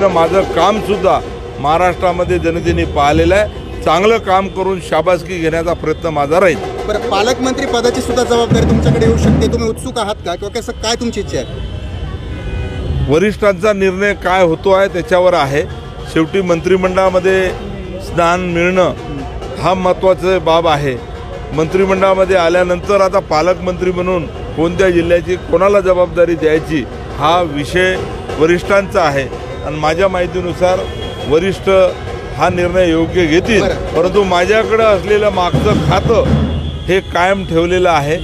पद्धतीनं माझं कामसुद्धा महाराष्ट्रामध्ये जनतेने पाहिलेलं आहे। चांगलं काम करून शाबासकी घेण्याचा प्रयत्न माझा राहील। बरं, पालकमंत्री पदाची सुद्धा जबाबदारी तुमच्याकडे येऊ शकते, तुम्ही उत्सुक आहात का किंवा कसं काय तुमची इच्छा आहे? वरिष्ठांचा निर्णय काय होतो आहे त्याच्यावर आहे। शेवटी मंत्रिमंडळामध्ये स्थान मिळणं हा महत्त्वाचा बाब आहे। मंत्रिमंडळामध्ये आल्यानंतर आता पालकमंत्री म्हणून कोणत्या जिल्ह्याची कोणाला जबाबदारी द्यायची हा विषय वरिष्ठांचा आहे आणि माझ्या माहितीनुसार वरिष्ठ हा निर्णय योग्य घेतील। परंतु माझ्याकडे असलेलं मागचं खातं हे कायम ठेवलेलं आहे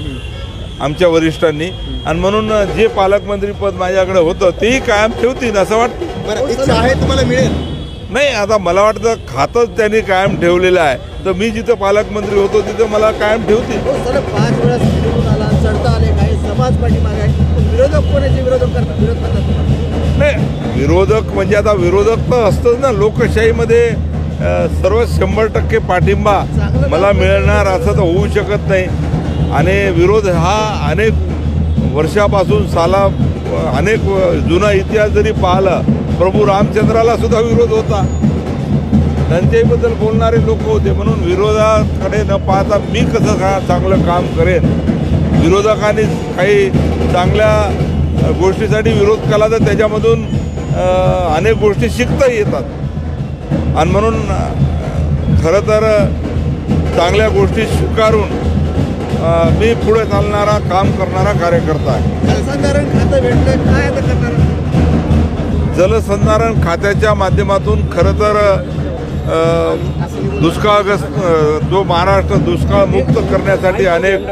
आमच्या वरिष्ठांनी आणि म्हणून जे पालकमंत्री पद माझ्याकडे होतं तेही कायम ठेवतील असं वाटतं। बरं, इच्छा आहे तुम्हाला मिळेल? नाही, आता मला वाटतं खातंच त्यांनी कायम ठेवलेलं आहे, तर मी जिथं पालकमंत्री होतो तिथं मला कायम ठेवतील। 5 वेळा निवडून आला, चढता आले, काही समाज पाठीमागे आहे, विरोधक कोणाचे विरोध करतात? नाही, विरोधक म्हणजे आता विरोधक तर असतंच ना, लोकशाहीमध्ये सर्व 100% पाठिंबा मला मिळणार असं तर होऊ शकत नाही आणि विरोध हा अनेक वर्षापासून अनेक जुना इतिहास जरी पाहिला, प्रभू रामचंद्राला सुद्धा विरोध होता, त्यांच्याबद्दल बोलणारे लोक होते। म्हणून विरोधाकडे न पाहता मी कसं चांगलं काम करेन, विरोधकांनी काही चांगल्या गोष्टीसाठी विरोध केला तर त्याच्यामधून अनेक गोष्टी शिकता येतात आणि म्हणून खरं तर चांगल्या गोष्टी स्वीकारून मी पुढे चालणारा काम करणारा कार्यकर्ता आहे। जलसंधारण खातं भेटलं, काय आता करणार? जलसंधारण खात्याच्या माध्यमातून खरं तर दुष्काळग्रस्त जो महाराष्ट्र दुष्काळ मुक्त करण्यासाठी अनेक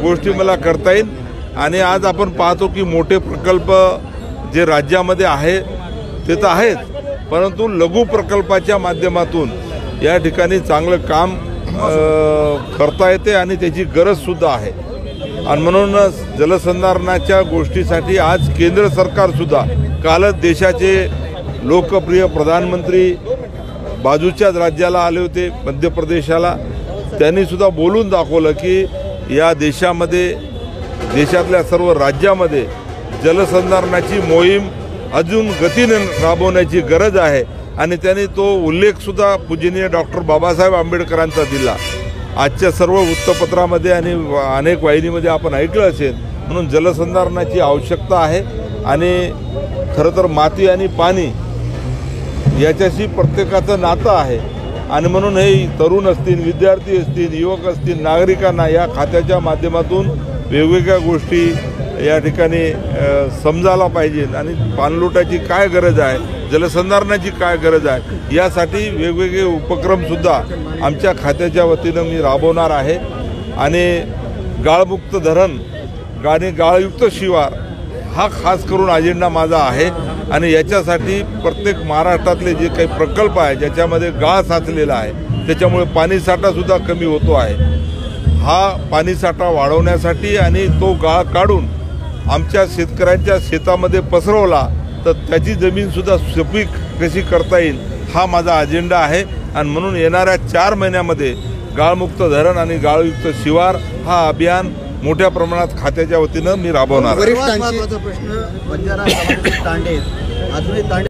गोष्टी मला करता येईल आणि आज आपण पाहतो की मोठे प्रकल्प जे राज्यामध्ये आहे ते तर आहेच, परंतु लघु प्रकल्पाच्या माध्यमातून या ठिकाणी चांगलं काम करता येते आणि त्याची गरजसुद्धा आहे आणि म्हणूनच जलसंधारणाच्या गोष्टीसाठी आज केंद्र सरकारसुद्धा कालच देशाचे लोकप्रिय प्रधानमंत्री बाजूच्याच राज्याला आले होते, मध्य प्रदेशाला। त्यांनीसुद्धा बोलून दाखवलं की या देशामध्ये देशातल्या सर्व राज्यामध्ये जलसंधारणाची मोहीम अजून गतीने राबवण्याची गरज आहे आणि त्यांनी तो उल्लेखसुद्धा पूजनीय डॉक्टर बाबासाहेब आंबेडकरांचा दिला। आजच्या सर्व वृत्तपत्रामध्ये आणि अनेक वाहिनीमध्ये आपण ऐकलं असेल। म्हणून जलसंधारणाची आवश्यकता आहे आणि खरं तर माती आणि पाणी याच्याशी प्रत्येकाचं नातं आहे आणि म्हणून हे तरुण असतील, विद्यार्थी असतील, युवक असतील, नागरिकांना या खात्याच्या माध्यमातून वेगवेगळ्या गोष्टी या ठिकाणी समजायला पाहिजेत आणि पाणलोटाची काय गरज आहे, जलसंधारणाची काय गरज आहे, यासाठी वेगवेगळे उपक्रमसुद्धा आमच्या खात्याच्या वतीनं मी राबवणार आहे आणि गाळमुक्त धरण आणि गाळयुक्त शिवार हा खास करून अजेंडा माझा आहे आणि याच्यासाठी प्रत्येक महाराष्ट्रातले जे काही प्रकल्प आहे ज्याच्यामध्ये गाळ साचलेला आहे त्याच्यामुळे पाणीसाठासुद्धा कमी होतो आहे, हा पाणीसाठा वाढवण्यासाठी आणि तो गाळ काढून आमच्या शेतकऱ्यांच्या शेतामध्ये पसरवला तर त्याची जमीनसुद्धा सुपीक कशी करता येईल हा माझा अजेंडा आहे आणि म्हणून येणाऱ्या 4 महिन्यामध्ये गाळमुक्त धरण आणि गाळयुक्त शिवार हा अभियान मोठ्या प्रमाणात खात्याच्या वतीनं मी राबवणार आहे। महत्त्वाचा प्रश्न, बंजारा समाजाचे तांडे अजूनही तांडे